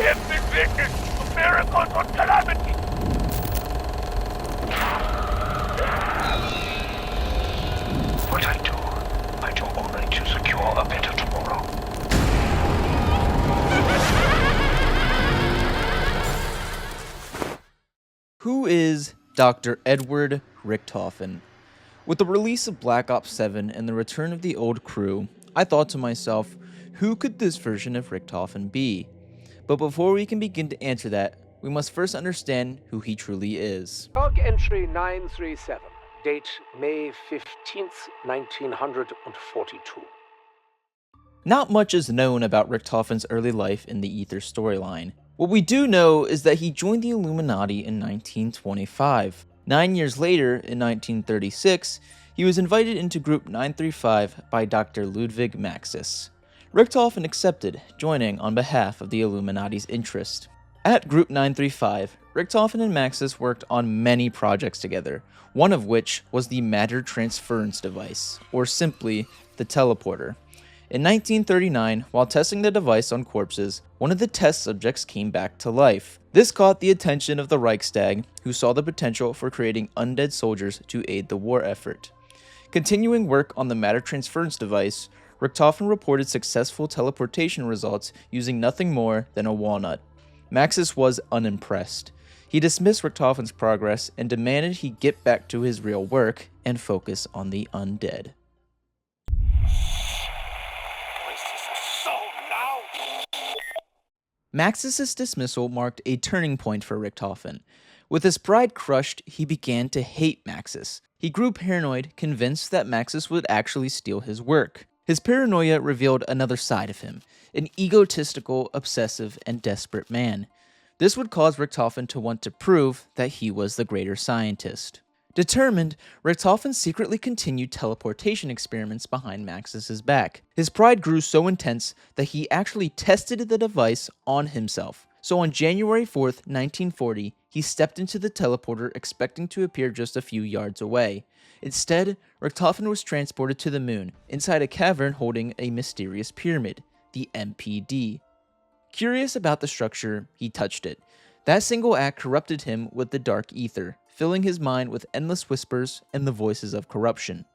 have been witness to miracles or calamity. What I do only to secure a better tomorrow. Who is Dr. Edward Richtofen? With the release of Black Ops 7 and the return of the old crew, I thought to myself, who could this version of Richtofen be? But before we can begin to answer that, we must first understand who he truly is. Log entry 937, date May 15th, 1942. Not much is known about Richtofen's early life in the Aether storyline. What we do know is that he joined the Illuminati in 1925. 9 years later, in 1936, he was invited into Group 935 by Dr. Ludwig Maxis. Richtofen accepted, joining on behalf of the Illuminati's interest. At Group 935, Richtofen and Maxis worked on many projects together, one of which was the matter transference device, or simply the teleporter. In 1939, while testing the device on corpses, one of the test subjects came back to life. This caught the attention of the Reichstag, who saw the potential for creating undead soldiers to aid the war effort. Continuing work on the matter transference device, Richtofen reported successful teleportation results using nothing more than a walnut. Maxis was unimpressed. He dismissed Richtofen's progress and demanded he get back to his real work and focus on the undead. Maxis' dismissal marked a turning point for Richtofen. With his pride crushed, he began to hate Maxis. He grew paranoid, convinced that Maxis would actually steal his work. His paranoia revealed another side of him, an egotistical, obsessive, and desperate man. This would cause Richtofen to want to prove that he was the greater scientist. Determined, Richtofen secretly continued teleportation experiments behind Maxis' back. His pride grew so intense that he actually tested the device on himself. So on January 4th, 1940, he stepped into the teleporter expecting to appear just a few yards away. Instead, Richtofen was transported to the moon, inside a cavern holding a mysterious pyramid, the MPD. Curious about the structure, he touched it. That single act corrupted him with the Dark Aether, filling his mind with endless whispers and the voices of corruption.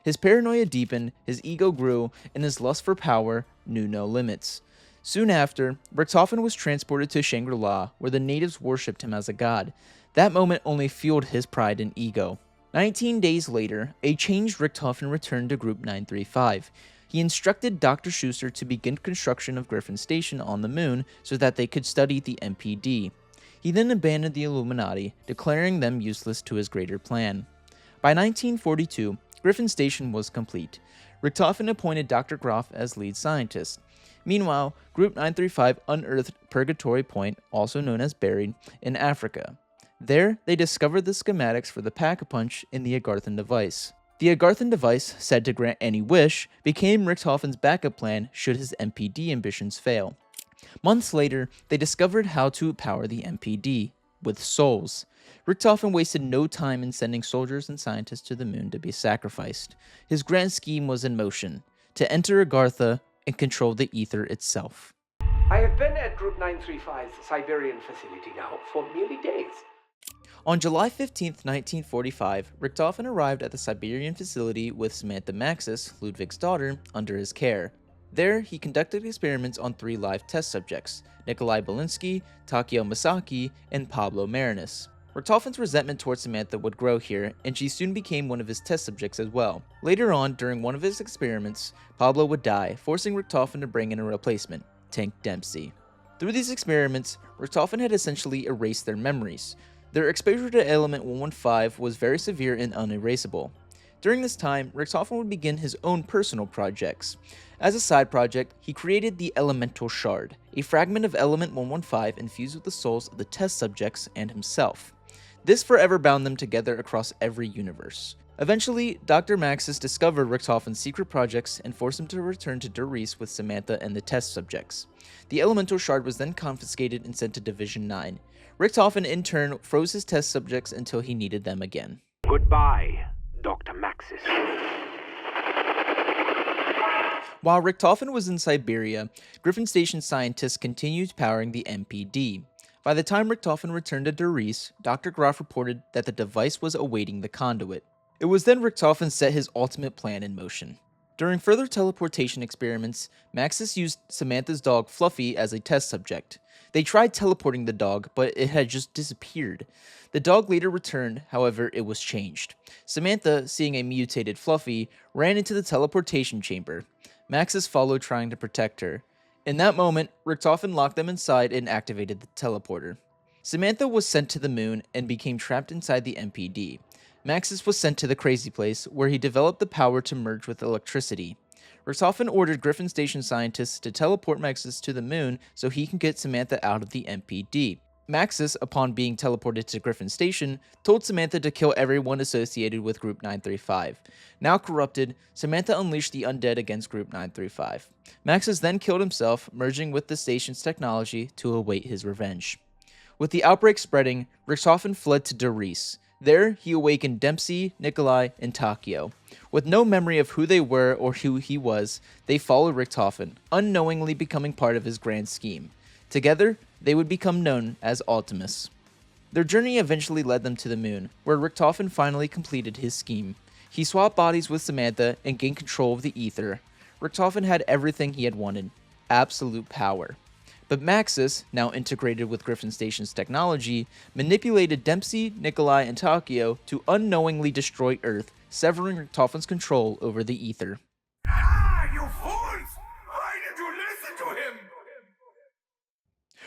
His paranoia deepened, his ego grew, and his lust for power knew no limits. Soon after, Richtofen was transported to Shangri-La, where the natives worshipped him as a god. That moment only fueled his pride and ego. 19 days later, a changed Richtofen returned to Group 935. He instructed Dr. Schuster to begin construction of Griffin Station on the moon so that they could study the MPD. He then abandoned the Illuminati, declaring them useless to his greater plan. By 1942, Griffin Station was complete. Richtofen appointed Dr. Groff as lead scientist. Meanwhile, Group 935 unearthed Purgatory Point, also known as Buried, in Africa. There, they discovered the schematics for the Pack-a-Punch in the Agarthan device. The Agarthan device, said to grant any wish, became Richtofen's backup plan should his MPD ambitions fail. Months later, they discovered how to power the MPD, with souls. Richtofen wasted no time in sending soldiers and scientists to the moon to be sacrificed. His grand scheme was in motion, to enter Agartha and control the Aether itself. I have been at Group 935's Siberian facility now for merely days. On July 15, 1945, Richtofen arrived at the Siberian facility with Samantha Maxis, Ludwig's daughter, under his care. There, he conducted experiments on 3 live test subjects, Nikolai Belinsky, Takeo Masaki, and Pablo Marinis. Richtofen's resentment towards Samantha would grow here, and she soon became one of his test subjects as well. Later on, during one of his experiments, Pablo would die, forcing Richtofen to bring in a replacement, Tank Dempsey. Through these experiments, Richtofen had essentially erased their memories. Their exposure to element 115 was very severe and unerasable. During this time, Richtofen would begin his own personal projects. As a side project, he created the Elemental Shard, a fragment of element 115 infused with the souls of the test subjects and himself. This forever bound them together across every universe. Eventually, Dr. Maxis discovered Richtofen's secret projects and forced him to return to Doris with Samantha and the test subjects. The Elemental Shard was then confiscated and sent to Division 9. Richtofen in turn froze his test subjects until he needed them again. Goodbye, Dr. Maxis. While Richtofen was in Siberia, Griffin Station scientists continued powering the MPD. By the time Richtofen returned to Doris, Dr. Groff reported that the device was awaiting the conduit. It was then Richtofen set his ultimate plan in motion. During further teleportation experiments, Maxis used Samantha's dog Fluffy as a test subject. They tried teleporting the dog, but it had just disappeared. The dog later returned, however, it was changed. Samantha, seeing a mutated Fluffy, ran into the teleportation chamber. Maxis followed, trying to protect her. In that moment, Richtofen locked them inside and activated the teleporter. Samantha was sent to the moon and became trapped inside the MPD. Maxis was sent to the Crazy Place, where he developed the power to merge with electricity. Richtofen ordered Griffin Station scientists to teleport Maxis to the moon so he can get Samantha out of the MPD. Maxis, upon being teleported to Griffin Station, told Samantha to kill everyone associated with Group 935. Now corrupted, Samantha unleashed the undead against Group 935. Maxis then killed himself, merging with the station's technology to await his revenge. With the outbreak spreading, Richtofen fled to Doris. There, he awakened Dempsey, Nikolai, and Takio. With no memory of who they were or who he was, they followed Richtofen, unknowingly becoming part of his grand scheme. Together, they would become known as Ultimis. Their journey eventually led them to the moon, where Richtofen finally completed his scheme. He swapped bodies with Samantha and gained control of the ether. Richtofen had everything he had wanted: absolute power. But Maxis, now integrated with Griffin Station's technology, manipulated Dempsey, Nikolai, and Takio to unknowingly destroy Earth, severing Richtofen's control over the ether. Ah, you fools! Why did you listen to him?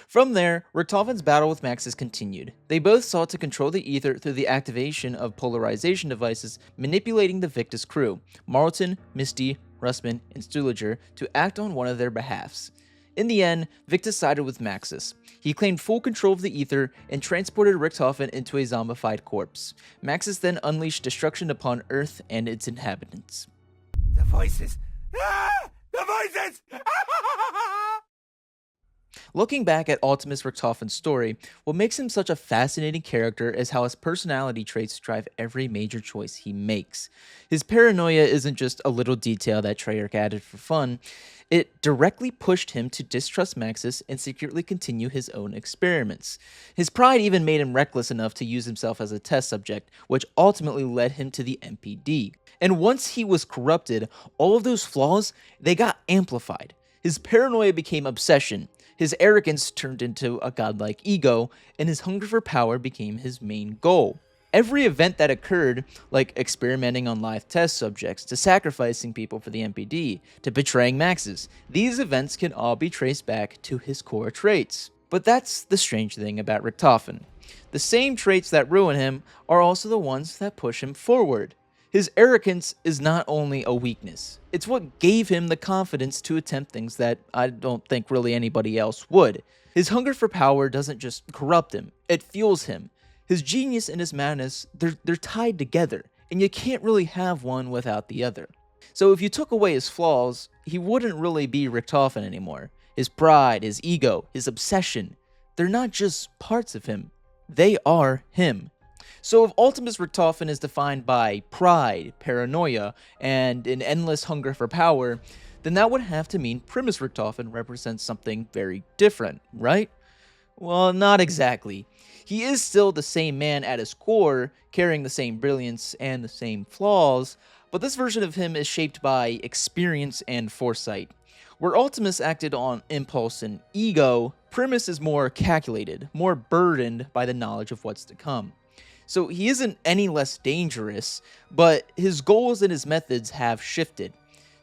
From there, Richtofen's battle with Maxis continued. They both sought to control the ether through the activation of polarization devices, manipulating the Victus crew, Marlton, Misty, Russman, and Stuhliger, to act on one of their behalfs. In the end, Victus sided with Maxis. He claimed full control of the ether and transported Richtofen into a zombified corpse. Maxis then unleashed destruction upon Earth and its inhabitants. The voices! Ah! The voices! Looking back at Ultimis Richtofen's story, what makes him such a fascinating character is how his personality traits drive every major choice he makes. His paranoia isn't just a little detail that Treyarch added for fun. It directly pushed him to distrust Maxis and secretly continue his own experiments. His pride even made him reckless enough to use himself as a test subject, which ultimately led him to the MPD. And once he was corrupted, all of those flaws, they got amplified. His paranoia became obsession, his arrogance turned into a godlike ego, and his hunger for power became his main goal. Every event that occurred, like experimenting on live test subjects, to sacrificing people for the MPD, to betraying Maxis, these events can all be traced back to his core traits. But that's the strange thing about Richtofen. The same traits that ruin him are also the ones that push him forward. His arrogance is not only a weakness, it's what gave him the confidence to attempt things that I don't think really anybody else would. His hunger for power doesn't just corrupt him, it fuels him. His genius and his madness, they're tied together, and you can't really have one without the other. So if you took away his flaws, he wouldn't really be Richtofen anymore. His pride, his ego, his obsession, they're not just parts of him, they are him. So if Ultimis Richtofen is defined by pride, paranoia, and an endless hunger for power, then that would have to mean Primis Richtofen represents something very different, right? Well, not exactly. He is still the same man at his core, carrying the same brilliance and the same flaws, but this version of him is shaped by experience and foresight. Where Ultimis acted on impulse and ego, Primis is more calculated, more burdened by the knowledge of what's to come. So he isn't any less dangerous, but his goals and his methods have shifted.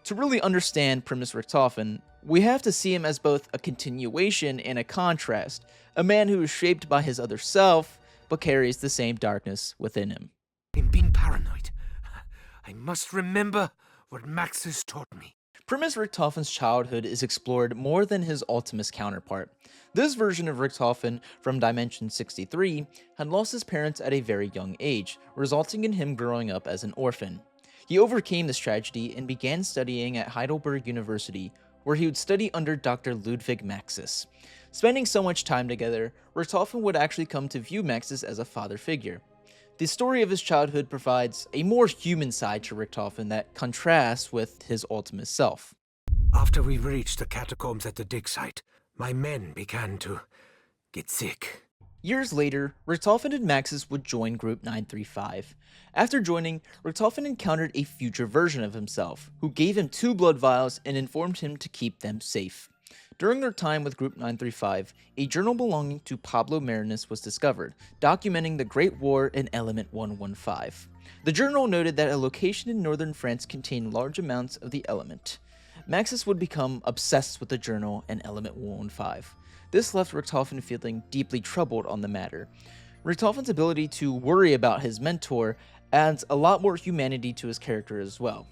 To really understand Primis Richtofen, we have to see him as both a continuation and a contrast, a man who is shaped by his other self, but carries the same darkness within him. In being paranoid, I must remember what Maxis taught me. Primis Richtofen's childhood is explored more than his Ultimis counterpart. This version of Richtofen from Dimension 63 had lost his parents at a very young age, resulting in him growing up as an orphan. He overcame this tragedy and began studying at Heidelberg University, where he would study under Dr. Ludwig Maxis. Spending so much time together, Richtofen would actually come to view Maxis as a father figure. The story of his childhood provides a more human side to Richtofen that contrasts with his Ultimis self. After we reached the catacombs at the dig site, my men began to get sick. Years later, Richtofen and Maxis would join Group 935. After joining, Richtofen encountered a future version of himself, who gave him 2 blood vials and informed him to keep them safe. During their time with Group 935, a journal belonging to Pablo Marinus was discovered, documenting the Great War in Element 115. The journal noted that a location in northern France contained large amounts of the element. Maxis would become obsessed with the journal and Element 115. This left Richtofen feeling deeply troubled on the matter. Richtofen's ability to worry about his mentor adds a lot more humanity to his character as well.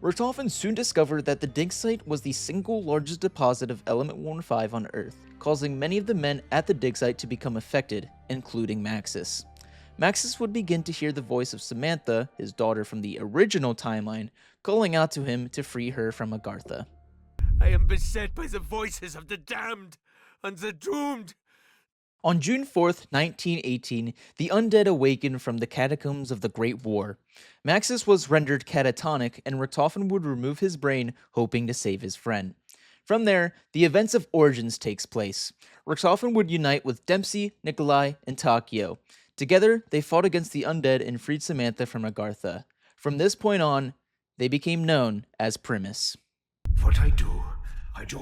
Richtofen soon discovered that the dig site was the single largest deposit of Element 115 on Earth, causing many of the men at the dig site to become affected, including Maxis. Maxis would begin to hear the voice of Samantha, his daughter from the original timeline, calling out to him to free her from Agartha. I am beset by the voices of the damned and the doomed. On June 4th, 1918, the undead awakened from the catacombs of the Great War. Maxis was rendered catatonic, and Richtofen would remove his brain, hoping to save his friend. From there, the events of Origins takes place. Richtofen would unite with Dempsey, Nikolai, and Takio. Together, they fought against the undead and freed Samantha from Agartha. From this point on, they became known as Primis. What I do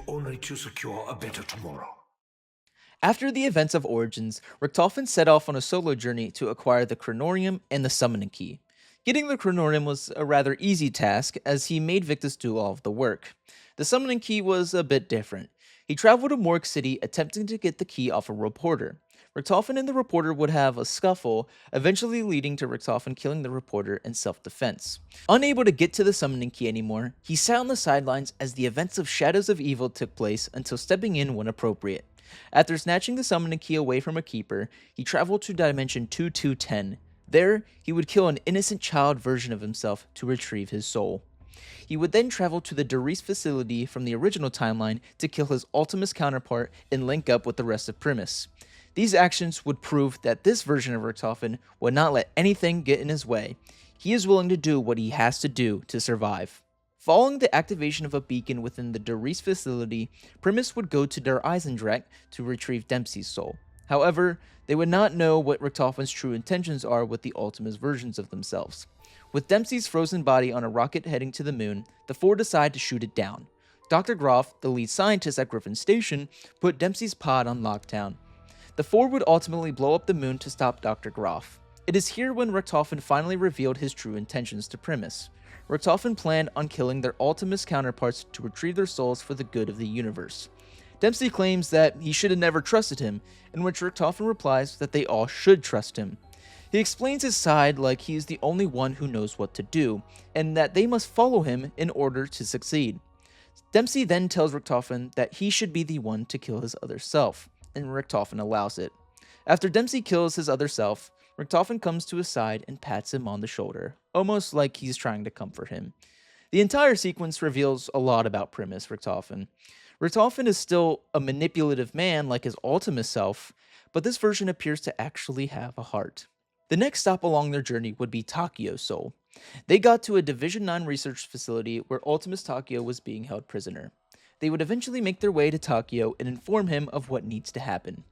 only to secure a better tomorrow. After the events of Origins, Richtofen set off on a solo journey to acquire the Chronorium and the Summoning Key. Getting the Chronorium was a rather easy task, as he made Victus do all of the work. The Summoning Key was a bit different. He traveled to Morgue City attempting to get the key off a reporter. Richtofen and the reporter would have a scuffle, eventually leading to Richtofen killing the reporter in self-defense. Unable to get to the Summoning Key anymore, he sat on the sidelines as the events of Shadows of Evil took place until stepping in when appropriate. After snatching the Summoning Key away from a keeper, he traveled to Dimension 2210. There, he would kill an innocent child version of himself to retrieve his soul. He would then travel to the Doris facility from the original timeline to kill his Ultimis counterpart and link up with the rest of Primis. These actions would prove that this version of Richtofen would not let anything get in his way. He is willing to do what he has to do to survive. Following the activation of a beacon within the Doris facility, Primis would go to Der Eisendreck to retrieve Dempsey's soul. However, they would not know what Richtofen's true intentions are with the Ultimis versions of themselves. With Dempsey's frozen body on a rocket heading to the moon, the four decide to shoot it down. Dr. Groff, the lead scientist at Griffin Station, put Dempsey's pod on lockdown. The four would ultimately blow up the moon to stop Dr. Groff. It is here when Richtofen finally revealed his true intentions to Primis. Richtofen planned on killing their Ultimis counterparts to retrieve their souls for the good of the universe. Dempsey claims that he should have never trusted him, in which Richtofen replies that they all should trust him. He explains his side like he is the only one who knows what to do, and that they must follow him in order to succeed. Dempsey then tells Richtofen that he should be the one to kill his other self, and Richtofen allows it. After Dempsey kills his other self, Richtofen comes to his side and pats him on the shoulder, almost like he's trying to comfort him. The entire sequence reveals a lot about Primis Richtofen. Richtofen is still a manipulative man like his Ultimis self, but this version appears to actually have a heart. The next stop along their journey would be Takio's soul. They got to a Division 9 research facility where Ultimis Takio was being held prisoner. They would eventually make their way to Takio and inform him of what needs to happen.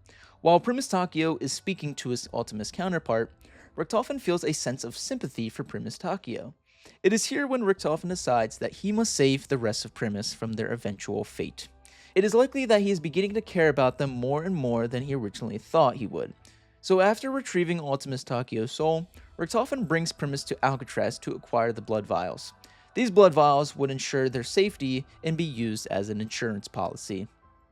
While Primis Takio is speaking to his Ultimis counterpart, Richtofen feels a sense of sympathy for Primis Takio. It is here when Richtofen decides that he must save the rest of Primis from their eventual fate. It is likely that he is beginning to care about them more and more than he originally thought he would. So after retrieving Ultimis Takio's soul, Richtofen brings Primis to Alcatraz to acquire the blood vials. These blood vials would ensure their safety and be used as an insurance policy.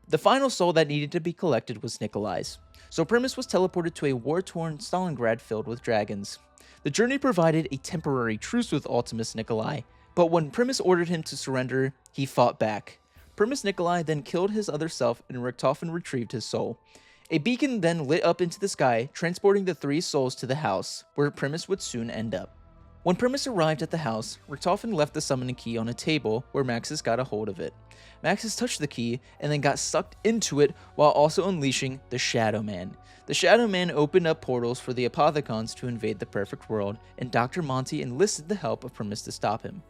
The final soul that needed to be collected was Nikolai's, so Primis was teleported to a war-torn Stalingrad filled with dragons. The journey provided a temporary truce with Ultimis Nikolai, but when Primis ordered him to surrender, he fought back. Primis Nikolai then killed his other self and Richtofen retrieved his soul. A beacon then lit up into the sky, transporting the three souls to the house, where Primis would soon end up. When Primis arrived at the house, Richtofen left the summoning key on a table where Maxis got a hold of it. Maxis touched the key and then got sucked into it while also unleashing the Shadow Man. The Shadow Man opened up portals for the Apothecons to invade the perfect world, and Dr. Monty enlisted the help of Primis to stop him.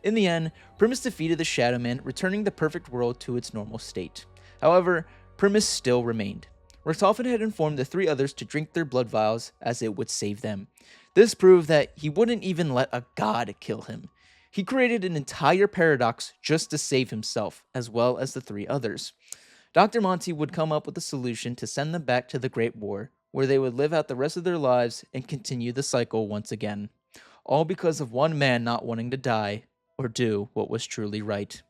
In the end, Primis defeated the Shadow Man, returning the perfect world to its normal state. However, Primis still remained. Richtofen had informed the 3 others to drink their blood vials as it would save them. This proved that he wouldn't even let a god kill him. He created an entire paradox just to save himself, as well as the 3 others. Dr. Monty would come up with a solution to send them back to the Great War, where they would live out the rest of their lives and continue the cycle once again. All because of one man not wanting to die or do what was truly right.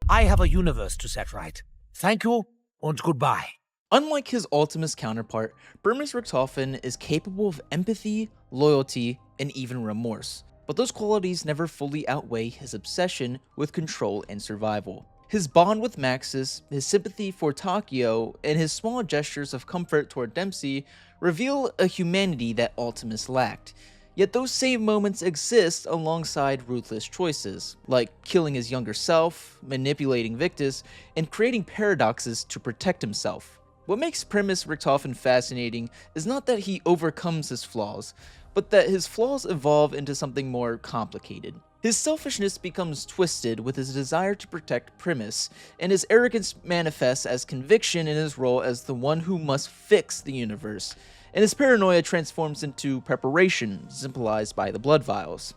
I have a universe to set right. Thank you, and goodbye. Unlike his Ultimis counterpart, Primis Richtofen is capable of empathy, loyalty, and even remorse, but those qualities never fully outweigh his obsession with control and survival. His bond with Maxis, his sympathy for Takio, and his small gestures of comfort toward Dempsey reveal a humanity that Ultimis lacked. Yet those same moments exist alongside ruthless choices, like killing his younger self, manipulating Victus, and creating paradoxes to protect himself. What makes Primis Richtofen fascinating is not that he overcomes his flaws, but that his flaws evolve into something more complicated. His selfishness becomes twisted with his desire to protect Primis, and his arrogance manifests as conviction in his role as the one who must fix the universe, and his paranoia transforms into preparation, symbolized by the blood vials.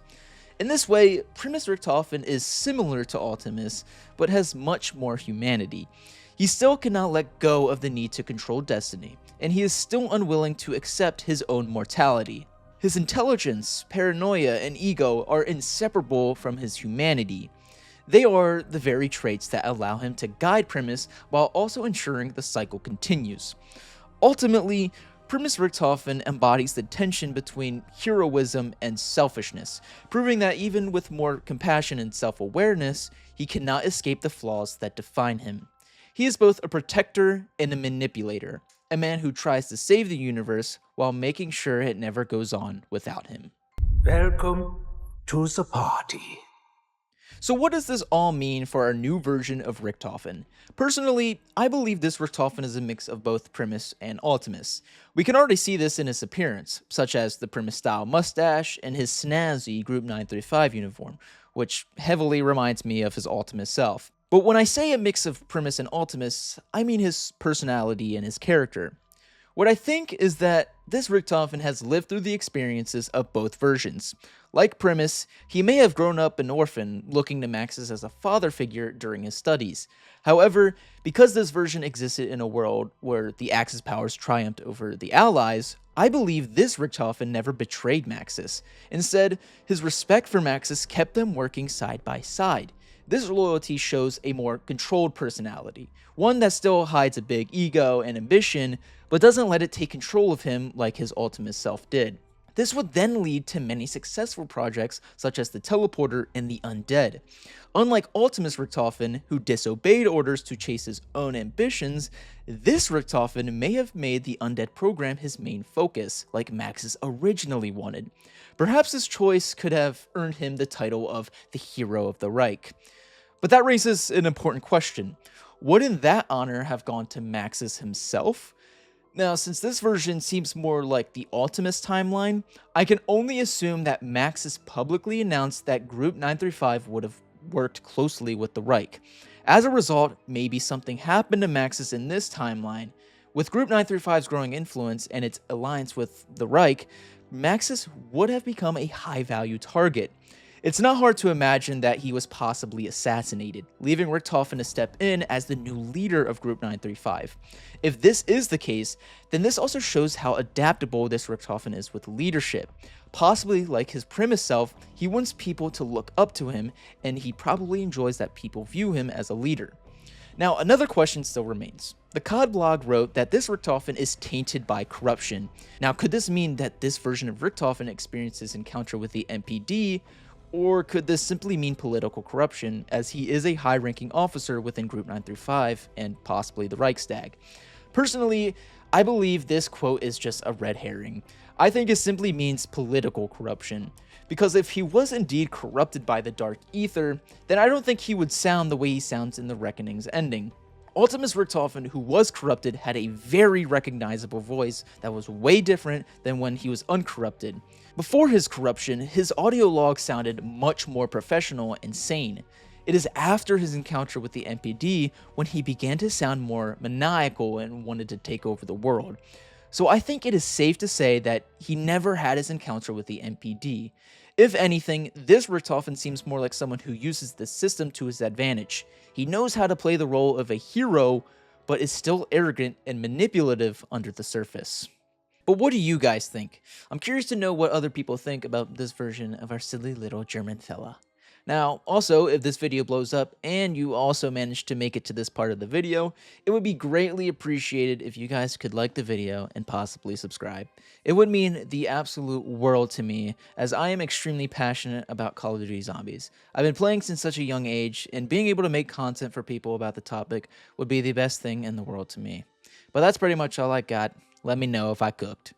In this way, Primis Richtofen is similar to Ultimis, but has much more humanity. He still cannot let go of the need to control destiny, and he is still unwilling to accept his own mortality. His intelligence, paranoia, and ego are inseparable from his humanity. They are the very traits that allow him to guide Primis while also ensuring the cycle continues. Ultimately, Primis Richtofen embodies the tension between heroism and selfishness, proving that even with more compassion and self-awareness, he cannot escape the flaws that define him. He is both a protector and a manipulator, a man who tries to save the universe while making sure it never goes on without him. Welcome to the party. So what does this all mean for our new version of Richtofen? Personally, I believe this Richtofen is a mix of both Primis and Ultimis. We can already see this in his appearance, such as the Primis-style mustache and his snazzy Group 935 uniform, which heavily reminds me of his Ultimis self. But when I say a mix of Primis and Ultimis, I mean his personality and his character. What I think is that this Richtofen has lived through the experiences of both versions. Like Primis, he may have grown up an orphan, looking to Maxis as a father figure during his studies. However, because this version existed in a world where the Axis powers triumphed over the Allies, I believe this Richtofen never betrayed Maxis. Instead, his respect for Maxis kept them working side by side. This loyalty shows a more controlled personality, one that still hides a big ego and ambition, but doesn't let it take control of him like his Ultimis self did. This would then lead to many successful projects such as the Teleporter and the Undead. Unlike Ultimis Richtofen, who disobeyed orders to chase his own ambitions, this Richtofen may have made the Undead program his main focus, like Maxis originally wanted. Perhaps this choice could have earned him the title of the Hero of the Reich. But that raises an important question. Wouldn't that honor have gone to Maxis himself? Now, since this version seems more like the Ultimis timeline, I can only assume that Maxis publicly announced that Group 935 would have worked closely with the Reich. As a result, maybe something happened to Maxis in this timeline. With Group 935's growing influence and its alliance with the Reich, Maxis would have become a high-value target. It's not hard to imagine that he was possibly assassinated, leaving Richtofen to step in as the new leader of Group 935. If this is the case, then this also shows how adaptable this Richtofen is with leadership. Possibly like his Primis self, he wants people to look up to him, and he probably enjoys that people view him as a leader. Now, another question still remains. The COD blog wrote that this Richtofen is tainted by corruption. Now, could this mean that this version of Richtofen experiences encounter with the MPD, or could this simply mean political corruption, as he is a high-ranking officer within Group 935 and possibly the Reichstag? Personally, I believe this quote is just a red herring. I think it simply means political corruption, because if he was indeed corrupted by the Dark Aether, then I don't think he would sound the way he sounds in the Reckoning's ending. Ultimis Richtofen, who was corrupted, had a very recognizable voice that was way different than when he was uncorrupted. Before his corruption, his audio log sounded much more professional and sane. It is after his encounter with the NPD when he began to sound more maniacal and wanted to take over the world. So I think it is safe to say that he never had his encounter with the NPD. If anything, this Richtofen seems more like someone who uses the system to his advantage. He knows how to play the role of a hero, but is still arrogant and manipulative under the surface. But what do you guys think? I'm curious to know what other people think about this version of our silly little German fella. Now, also, if this video blows up and you also managed to make it to this part of the video, it would be greatly appreciated if you guys could like the video and possibly subscribe. It would mean the absolute world to me, as I am extremely passionate about Call of Duty Zombies. I've been playing since such a young age, and being able to make content for people about the topic would be the best thing in the world to me. But that's pretty much all I got. Let me know if I cooked.